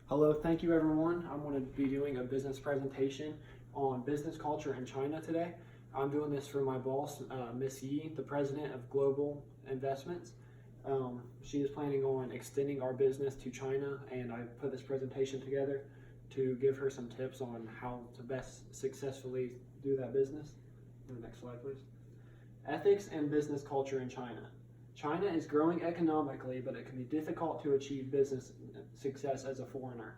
Hello, thank you everyone. I'm going to be doing a business presentation on business culture in China today. I'm doing this for my boss, Miss Yi, the president of Global Investments. She is planning on extending our business to China, and I put this presentation together to give her some tips on how to best successfully do that business. The next slide, please. Ethics and business culture in China. China is growing economically, but it can be difficult to achieve business success as a foreigner.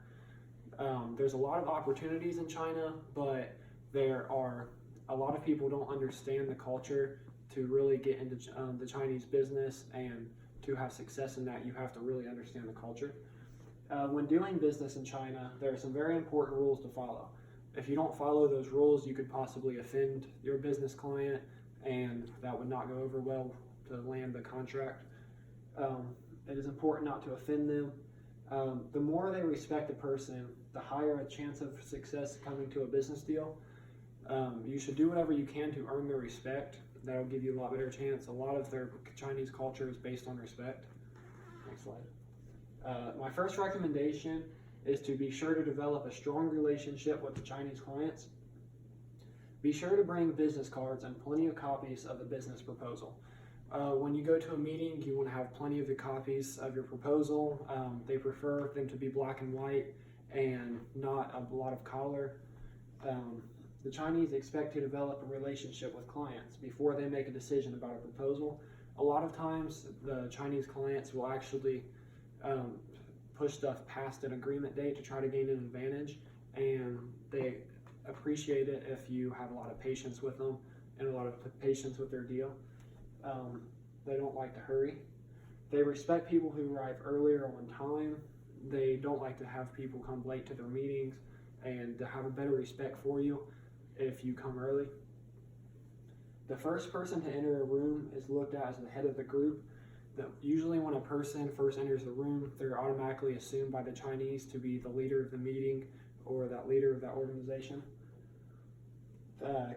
There's a lot of opportunities in China, but there are a lot of people don't understand the culture. To really get into the Chinese business and to have success in that, you have to really understand the culture. When doing business in China, there are some very important rules to follow. If you don't follow those rules, you could possibly offend your business client, and that would not go over well to land the contract. It is important not to offend them. The more they respect a person, the higher a chance of success coming to a business deal. You should do whatever you can to earn their respect. That'll give you a lot better chance. A lot of their Chinese culture is based on respect. Next slide. My first recommendation is to be sure to develop a strong relationship with the Chinese clients. Be sure to bring business cards and plenty of copies of the business proposal. When you go to a meeting, you want to have plenty of the copies of your proposal. They prefer them to be black and white and not a lot of color. The Chinese expect to develop a relationship with clients before they make a decision about a proposal. A lot of times, the Chinese clients will actually push stuff past an agreement date to try to gain an advantage, and they appreciate it if you have a lot of patience with them and a lot of patience with their deal. They don't like to hurry. They respect people who arrive earlier on time. They don't like to have people come late to their meetings, and to have a better respect for you if you come early. The first person to enter a room is looked at as the head of the group. Usually when a person first enters the room, they're automatically assumed by the Chinese to be the leader of the meeting or that leader of that organization.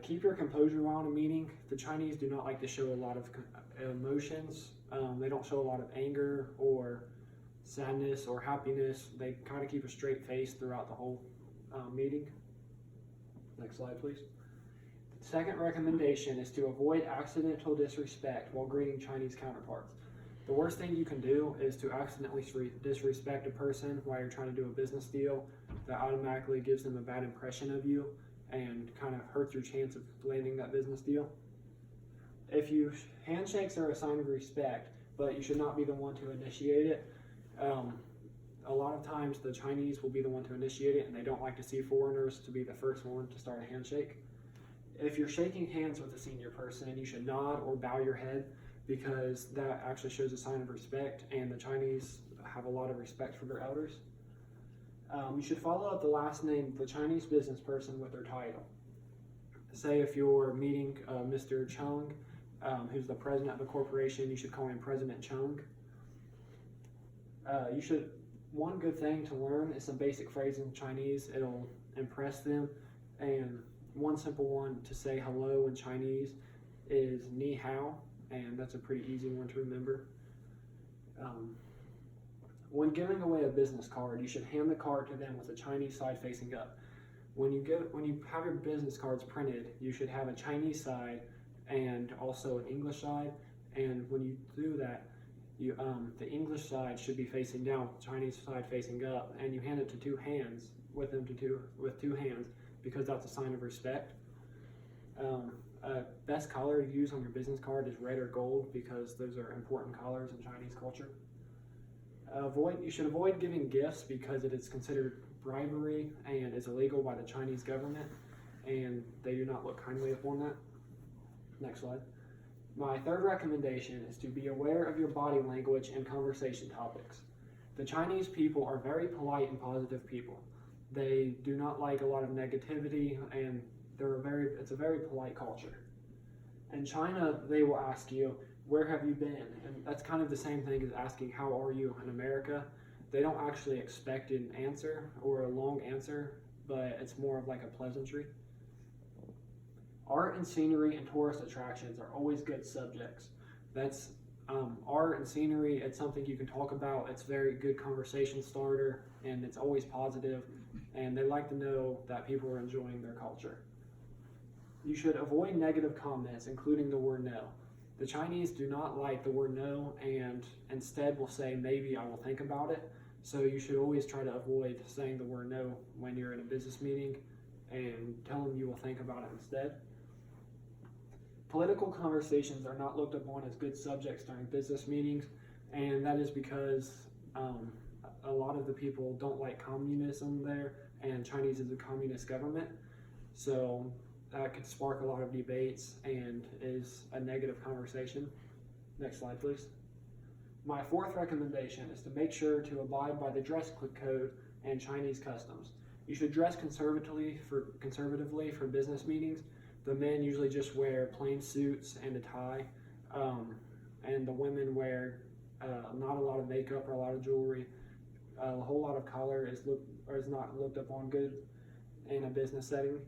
Keep your composure while in a meeting. The Chinese do not like to show a lot of emotions. They don't show a lot of anger or sadness or happiness. They kind of keep a straight face throughout the whole meeting. Next slide, please. Second recommendation is to avoid accidental disrespect while greeting Chinese counterparts. The worst thing you can do is to accidentally disrespect a person while you're trying to do a business deal. That automatically gives them a bad impression of you and kind of hurts your chance of landing that business deal. Handshakes are a sign of respect, but you should not be the one to initiate it. A lot of times the Chinese will be the one to initiate it, and they don't like to see foreigners to be the first one to start a handshake. If you're shaking hands with a senior person, you should nod or bow your head, because that actually shows a sign of respect, and the Chinese have a lot of respect for their elders. You should follow up the last name of the Chinese business person with their title. Say if you're meeting Mr. Chung, who's the president of a corporation, you should call him President Chung. One good thing to learn is some basic phrases in Chinese. It'll impress them. And one simple one to say hello in Chinese is ni hao, and that's a pretty easy one to remember. When giving away a business card, you should hand the card to them with the Chinese side facing up. When you have your business cards printed, you should have a Chinese side and also an English side. And when you do that, the English side should be facing down, Chinese side facing up, and you hand it to two hands with two hands, because that's a sign of respect. Best color to use on your business card is red or gold, because those are important colors in Chinese culture. You should avoid giving gifts because it is considered bribery and is illegal by the Chinese government, and they do not look kindly upon that. Next slide. My third recommendation is to be aware of your body language and conversation topics. The Chinese people are very polite and positive people. They do not like a lot of negativity, and it's a very polite culture. In China, they will ask you, "Where have you been?" And that's kind of the same thing as asking, "How are you?" in America. They don't actually expect an answer or a long answer, but it's more of like a pleasantry. Art and scenery and tourist attractions are always good subjects. That's Art and scenery, it's something you can talk about. It's a very good conversation starter, and it's always positive, and they like to know that people are enjoying their culture. You should avoid negative comments, including the word no. The Chinese do not like the word no, and instead will say, maybe I will think about it. So you should always try to avoid saying the word no when you're in a business meeting, and tell them you will think about it instead. Political conversations are not looked upon as good subjects during business meetings, and that is because a lot of the people don't like communism there, and Chinese is a communist government. So that could spark a lot of debates and is a negative conversation. Next slide, please. My fourth recommendation is to make sure to abide by the dress code and Chinese customs. You should dress conservatively for business meetings. The men usually just wear plain suits and a tie, and the women wear not a lot of makeup or a lot of jewelry. A whole lot of color is not looked upon good in a business setting.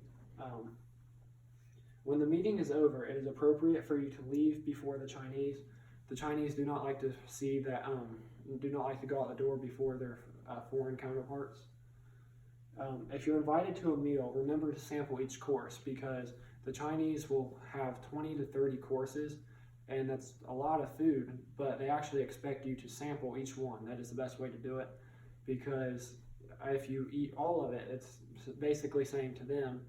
When the meeting is over, it is appropriate for you to leave before the Chinese. The Chinese do not like to see that, do not like to go out the door before their foreign counterparts. If you're invited to a meal, remember to sample each course, because the Chinese will have 20 to 30 courses, and that's a lot of food, but they actually expect you to sample each one. That is the best way to do it, because if you eat all of it, it's basically saying to them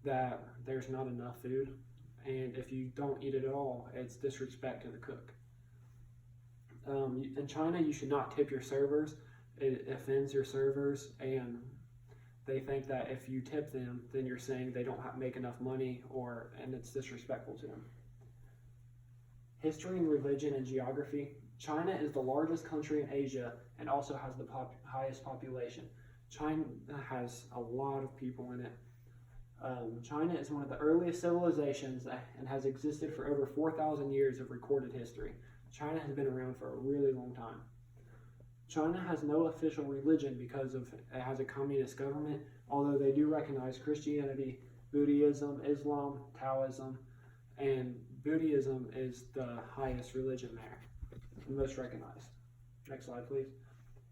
that there's not enough food, and if you don't eat it at all, it's disrespect to the cook. In China, you should not tip your servers. It offends your servers, and they think that if you tip them, then you're saying they don't make enough money, and it's disrespectful to them. History and religion and geography. China is the largest country in Asia and also has the highest population. China has a lot of people in it. China is one of the earliest civilizations and has existed for over 4,000 years of recorded history. China has been around for a really long time. China has no official religion because it has a communist government, although they do recognize Christianity, Buddhism, Islam, Taoism, and Buddhism is the highest religion there, the most recognized. Next slide, please.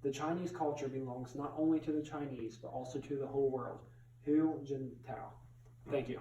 The Chinese culture belongs not only to the Chinese, but also to the whole world. Hu Jintao. Thank you.